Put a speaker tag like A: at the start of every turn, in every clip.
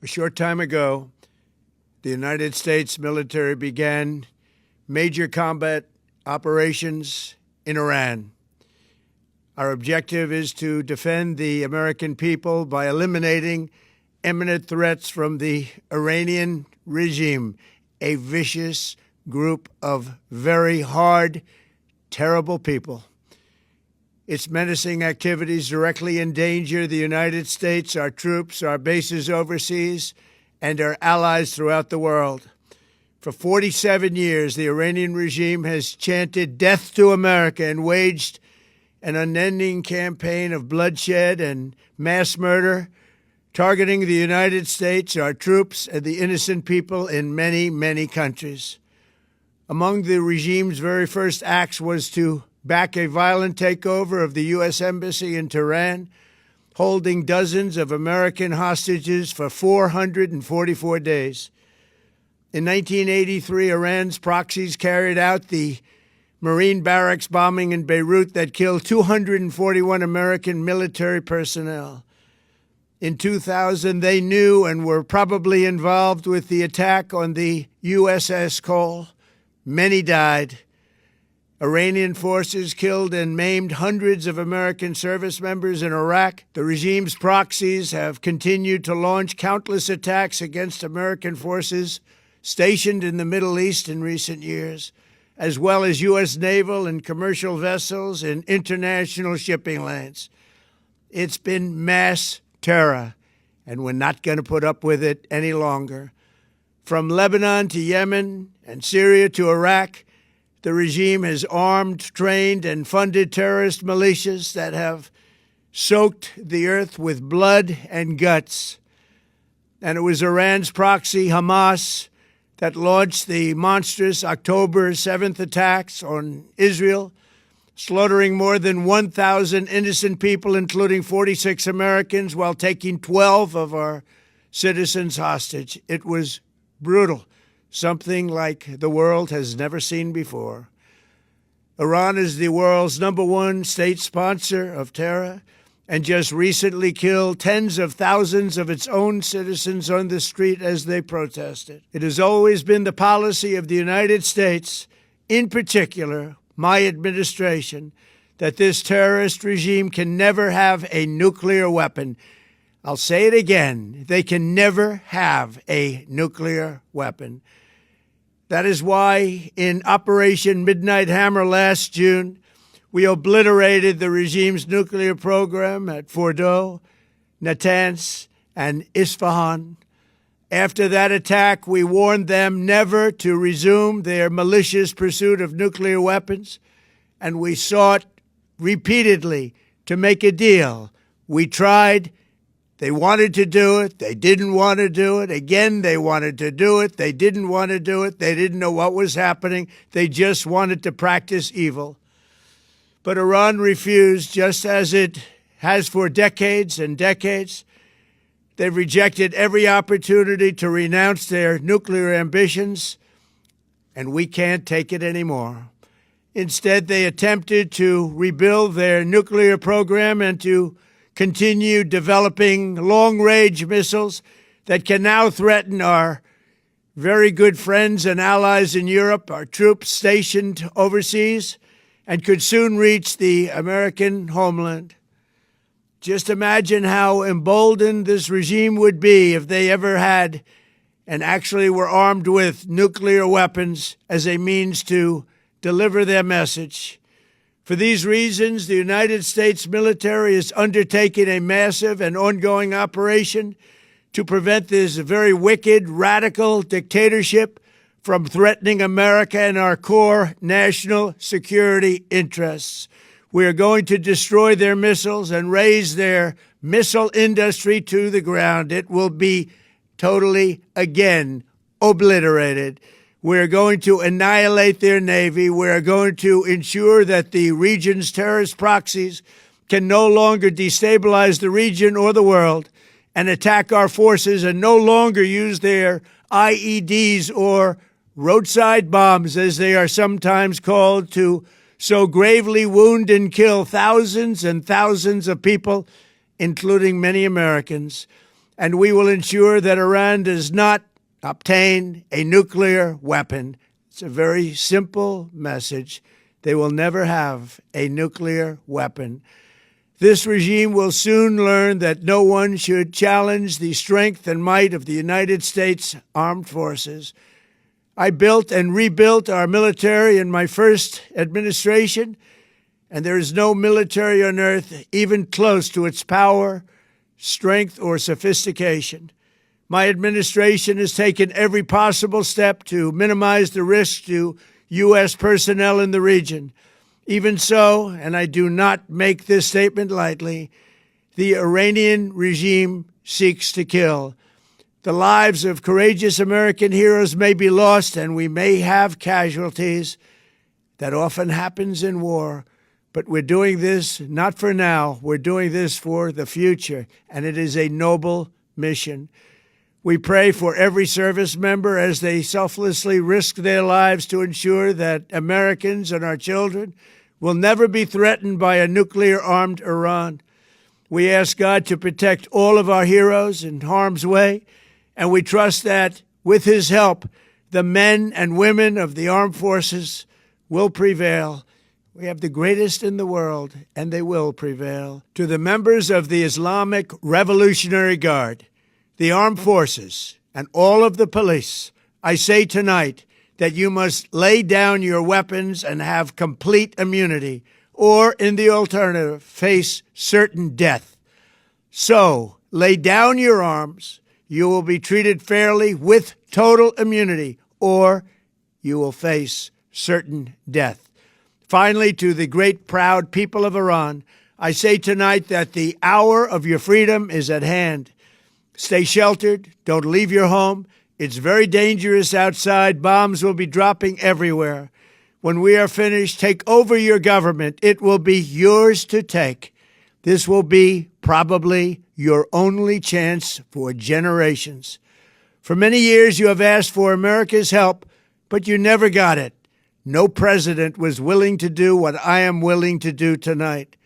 A: A short time ago, the United States military began major combat operations in Iran. Our objective is to defend the American people by eliminating imminent threats from the Iranian regime, a vicious group of very hard, terrible people. Its menacing activities directly endanger the United States, our troops, our bases overseas, and our allies throughout the world. For 47 years, the Iranian regime has chanted death to America and waged an unending campaign of bloodshed and mass murder, targeting the United States, our troops, and the innocent people in many, many countries. Among the regime's very first acts was to back a violent takeover of the U.S. Embassy in Tehran, holding dozens of American hostages for 444 days. In 1983, Iran's proxies carried out the Marine barracks bombing in Beirut that killed 241 American military personnel. In 2000, they knew and were probably involved with the attack on the USS Cole. Many died. Iranian forces killed and maimed hundreds of American service members in Iraq. The regime's proxies have continued to launch countless attacks against American forces stationed in the Middle East in recent years, as well as U.S. naval and commercial vessels in international shipping lanes. It's been mass terror, and we're not going to put up with it any longer. From Lebanon to Yemen and Syria to Iraq, the regime has armed, trained, and funded terrorist militias that have soaked the earth with blood and guts. And it was Iran's proxy, Hamas, that launched the monstrous October 7th attacks on Israel, slaughtering more than 1,000 innocent people, including 46 Americans, while taking 12 of our citizens hostage. It was brutal, something like the world has never seen before. Iran is the world's #1 state sponsor of terror and just recently killed tens of thousands of its own citizens on the street as they protested. It has always been the policy of the United States, in particular, my administration, that this terrorist regime can never have a nuclear weapon. I'll say it again, they can never have a nuclear weapon. That is why in Operation Midnight Hammer last June, we obliterated the regime's nuclear program at Fordow, Natanz, and Isfahan. After that attack, we warned them never to resume their malicious pursuit of nuclear weapons, and we sought repeatedly to make a deal. We tried. They wanted to do it. They didn't want to do it. Again, they wanted to do it. They didn't want to do it. They didn't know what was happening. They just wanted to practice evil. But Iran refused, just as it has for decades and decades. They've rejected every opportunity to renounce their nuclear ambitions, and we can't take it anymore. Instead, they attempted to rebuild their nuclear program and to continue developing long-range missiles that can now threaten our very good friends and allies in Europe, our troops stationed overseas, and could soon reach the American homeland. Just imagine how emboldened this regime would be if they ever had and actually were armed with nuclear weapons as a means to deliver their message. For these reasons, the United States military is undertaking a massive and ongoing operation to prevent this very wicked, radical dictatorship from threatening America and our core national security interests. We are going to destroy their missiles and raise their missile industry to the ground. It will be totally, again, obliterated. We're going to annihilate their Navy. We're going to ensure that the region's terrorist proxies can no longer destabilize the region or the world and attack our forces and no longer use their IEDs or roadside bombs, as they are sometimes called, to so gravely wound and kill thousands and thousands of people, including many Americans. and we will ensure that Iran does not obtain a nuclear weapon. It's a very simple message. They will never have a nuclear weapon. This regime will soon learn that no one should challenge the strength and might of the United States Armed Forces. I built and rebuilt our military in my first administration, and there is no military on earth even close to its power, strength, or sophistication. My administration has taken every possible step to minimize the risk to U.S. personnel in the region. Even so, and I do not make this statement lightly, the Iranian regime seeks to kill. The lives of courageous American heroes may be lost, and we may have casualties. That often happens in war. But we're doing this not for now. We're doing this for the future, and it is a noble mission. We pray for every service member as they selflessly risk their lives to ensure that Americans and our children will never be threatened by a nuclear-armed Iran. We ask God to protect all of our heroes in harm's way, and we trust that, with His help, the men and women of the armed forces will prevail. We have the greatest in the world, and they will prevail. To the members of the Islamic Revolutionary Guard, the armed forces, and all of the police, I say tonight that you must lay down your weapons and have complete immunity, or, in the alternative, face certain death. So, lay down your arms. You will be treated fairly with total immunity, or you will face certain death. Finally, to the great proud people of Iran, I say tonight that the hour of your freedom is at hand. Stay sheltered. Don't leave your home. It's very dangerous outside. Bombs will be dropping everywhere. When we are finished, take over your government. It will be yours to take. This will be probably your only chance for generations. For many years, you have asked for America's help, but you never got it. No president was willing to do what I am willing to do tonight.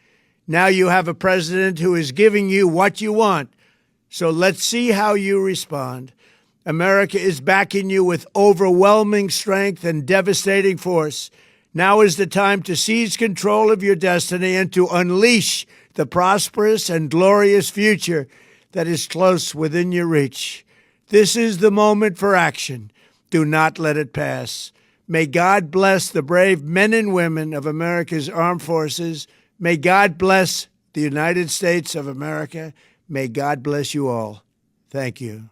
A: Now you have a president who is giving you what you want. So let's see how you respond. America is backing you with overwhelming strength and devastating force. Now is the time to seize control of your destiny and to unleash the prosperous and glorious future that is close within your reach. This is the moment for action. Do not let it pass. May God bless the brave men and women of America's armed forces. May God bless the United States of America. May God bless you all. Thank you.